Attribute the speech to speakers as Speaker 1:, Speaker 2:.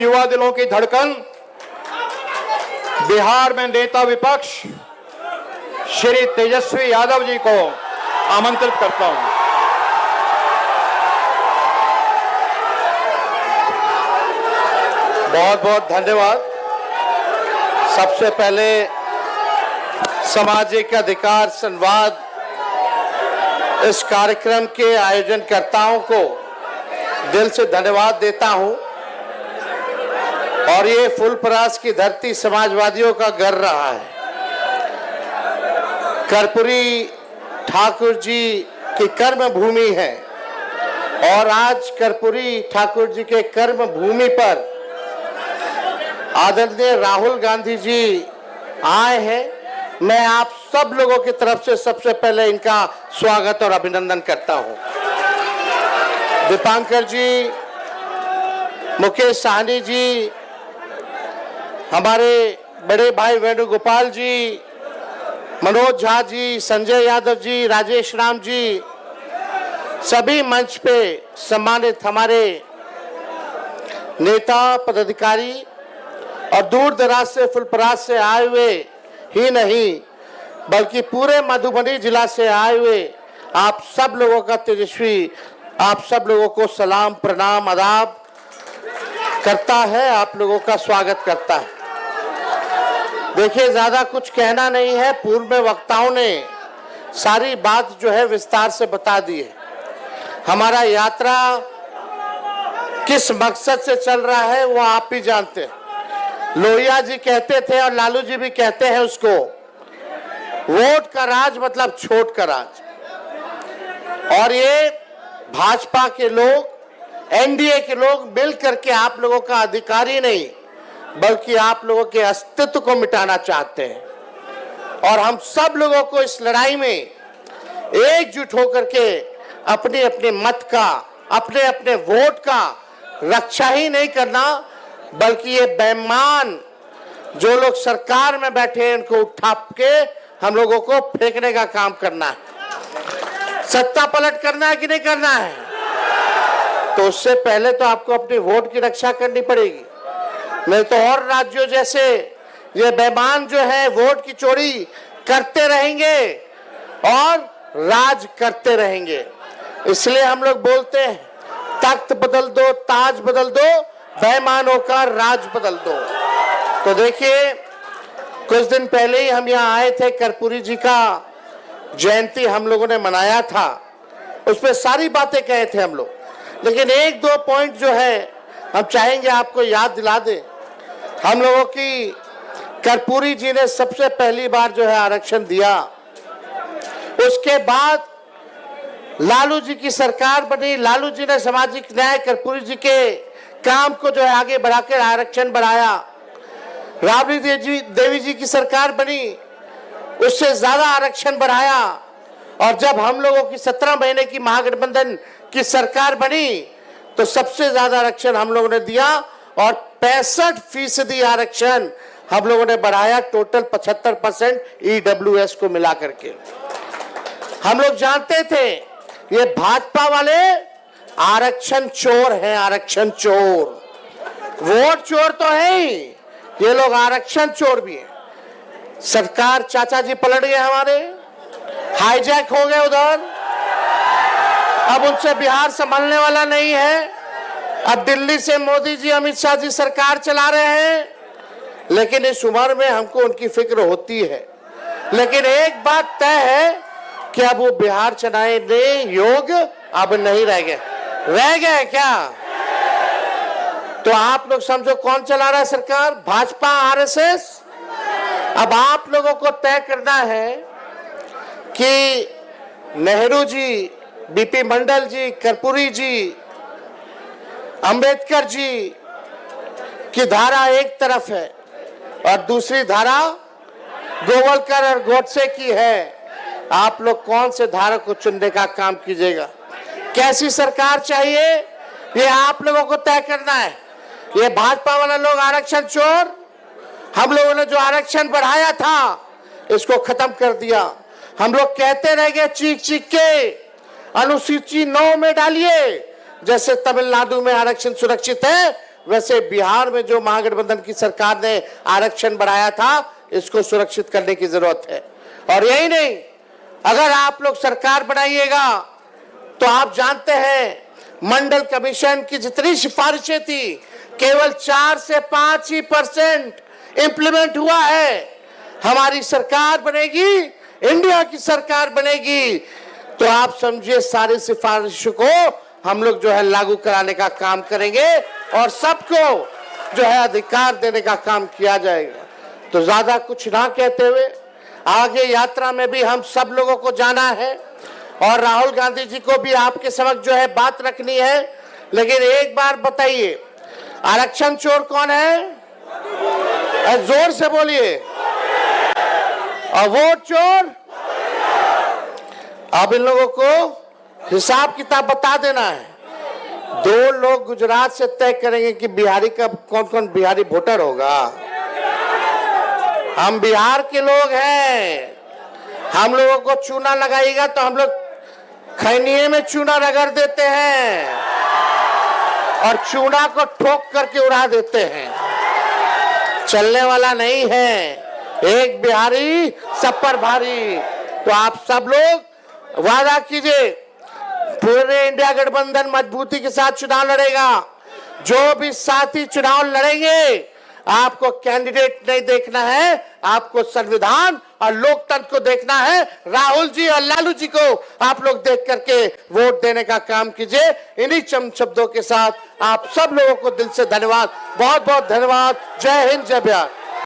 Speaker 1: युवा दिलों की धड़कन बिहार में नेता विपक्ष श्री तेजस्वी यादव जी को आमंत्रित करता हूं। बहुत बहुत धन्यवाद। सबसे पहले सामाजिक अधिकार संवाद इस कार्यक्रम के आयोजनकर्ताओं को दिल से धन्यवाद देता हूं। और ये फुलपरास की धरती समाजवादियों का घर रहा है। कर्पूरी ठाकुर जी की कर्म भूमि है और आज कर्पूरी ठाकुर जी के कर्म भूमि पर आदरणीय राहुल गांधी जी आए हैं। मैं आप सब लोगों की तरफ से सबसे पहले इनका स्वागत और अभिनंदन करता हूं। दीपांकर जी, मुकेश साहनी जी, हमारे बड़े भाई वेणुगोपाल जी, मनोज झा जी, संजय यादव जी, राजेश राम जी, सभी मंच पे सम्मानित हमारे नेता पदाधिकारी और दूर दराज से फुलपरास से आए हुए ही नहीं बल्कि पूरे मधुबनी जिला से आए हुए आप सब लोगों का तेजस्वी आप सब लोगों को सलाम प्रणाम आदाब करता है, आप लोगों का स्वागत करता है। देखिए, ज्यादा कुछ कहना नहीं है। पूर्व में वक्ताओं ने सारी बात जो है विस्तार से बता दी है। हमारा यात्रा किस मकसद से चल रहा है वो आप भी जानते हैं। लोहिया जी कहते थे और लालू जी भी कहते हैं उसको, वोट का राज मतलब छोट का राज। और ये भाजपा के लोग, एनडीए के लोग मिल करके आप लोगों का अधिकार ही नहीं बल्कि आप लोगों के अस्तित्व को मिटाना चाहते हैं। और हम सब लोगों को इस लड़ाई में एकजुट होकर के अपने अपने मत का, अपने अपने वोट का रक्षा ही नहीं करना बल्कि ये बेईमान जो लोग सरकार में बैठे हैं उनको उठा के हम लोगों को फेंकने का काम करना है। सत्ता पलट करना है कि नहीं करना है? तो उससे पहले तो आपको अपने वोट की रक्षा करनी पड़ेगी। नहीं तो और राज्यों जैसे ये बेईमान जो है वोट की चोरी करते रहेंगे और राज करते रहेंगे। इसलिए हम लोग बोलते हैं, तख्त बदल दो, ताज बदल दो, बेईमानों का राज बदल दो। तो देखिए, कुछ दिन पहले ही हम यहाँ आए थे, कर्पूरी जी का जयंती हम लोगों ने मनाया था। उस पर सारी बातें कहे थे हम लोग, लेकिन एक दो पॉइंट जो है हम चाहेंगे आपको याद दिला दे। हम लोगों की कर्पूरी जी ने सबसे पहली बार जो है आरक्षण दिया। उसके बाद लालू जी की सरकार बनी, लालू जी ने सामाजिक न्याय कर्पूरी जी के काम को जो है आगे बढ़ाकर आरक्षण बढ़ाया। राबड़ी देवी जी की सरकार बनी, उससे ज्यादा आरक्षण बढ़ाया। और जब हम लोगों की 17 महीने की महागठबंधन की सरकार बनी तो सबसे ज्यादा आरक्षण हम लोगों ने दिया और 65% आरक्षण हम लोगों ने बढ़ाया, टोटल 75% ईडब्ल्यूएस को मिला करके। हम लोग जानते थे ये भाजपा वाले आरक्षण चोर हैं, आरक्षण चोर। वोट चोर तो है ही, ये लोग आरक्षण चोर भी है। सरकार चाचा जी पलट गए, हमारे हाईजैक हो गए उधर। अब उनसे बिहार संभलने वाला नहीं है। अब दिल्ली से मोदी जी, अमित शाह जी सरकार चला रहे हैं, लेकिन इस उम्र में हमको उनकी फिक्र होती है। लेकिन एक बात तय है कि अब वो बिहार चलाने योग्य अब नहीं रह गए। रह गए क्या? तो आप लोग समझो कौन चला रहा है सरकार? भाजपा, आरएसएस। अब आप लोगों को तय करना है कि नेहरू जी, बीपी मंडल जी, कर्पूरी जी, अंबेडकर जी की धारा एक तरफ है और दूसरी धारा गोवलकर और गोडसे की है। आप लोग कौन से धारा को चुनने का काम कीजिएगा? कैसी सरकार चाहिए ये आप लोगों को तय करना है। ये भाजपा वाला लोग आरक्षण चोर, हम लोगों ने जो आरक्षण बढ़ाया था इसको खत्म कर दिया। हम लोग कहते रह गए चीख चीख के, अनुसूची 9 में डालिए, जैसे तमिलनाडु में आरक्षण सुरक्षित है वैसे बिहार में जो महागठबंधन की सरकार ने आरक्षण बढ़ाया था, इसको सुरक्षित करने की जरूरत है। और यही नहीं, अगर आप लोग सरकार बनाइएगा तो आप जानते हैं मंडल कमीशन की जितनी सिफारिशें थी, केवल 4 से 5% इंप्लीमेंट हुआ है। हमारी सरकार बनेगी, इंडिया की सरकार बनेगी, तो आप समझिए सारी सिफारिशों को हम लोग जो है लागू कराने का काम करेंगे और सबको जो है अधिकार देने का काम किया जाएगा। तो ज्यादा कुछ ना कहते हुए आगे यात्रा में भी हम सब लोगों को जाना है और राहुल गांधी जी को भी आपके समक्ष जो है बात रखनी है। लेकिन एक बार बताइए, आरक्षण चोर कौन है? जोर से बोलिए। और वोट चोर? अब इन लोगों को हिसाब किताब बता देना है। 2 लोग गुजरात से तय करेंगे कि बिहारी का कौन कौन बिहारी वोटर होगा। हम बिहार के लोग हैं, हम लोगों को चूना लगाएगा तो हम लोग खैनिये में चूना रगड़ देते हैं और चूना को ठोक करके उड़ा देते हैं। चलने वाला नहीं है, एक बिहारी सब पर भारी। तो आप सब लोग वादा कीजिए, पूरे इंडिया गठबंधन मजबूती के साथ चुनाव लड़ेगा। जो भी साथी चुनाव लड़ेंगे, आपको कैंडिडेट नहीं देखना है, आपको संविधान और लोकतंत्र को देखना है। राहुल जी और लालू जी को आप लोग देख करके वोट देने का काम कीजिए। इन्हीं चंद शब्दों के साथ आप सब लोगों को दिल से धन्यवाद, बहुत बहुत धन्यवाद। जय हिंद, जय बिहार।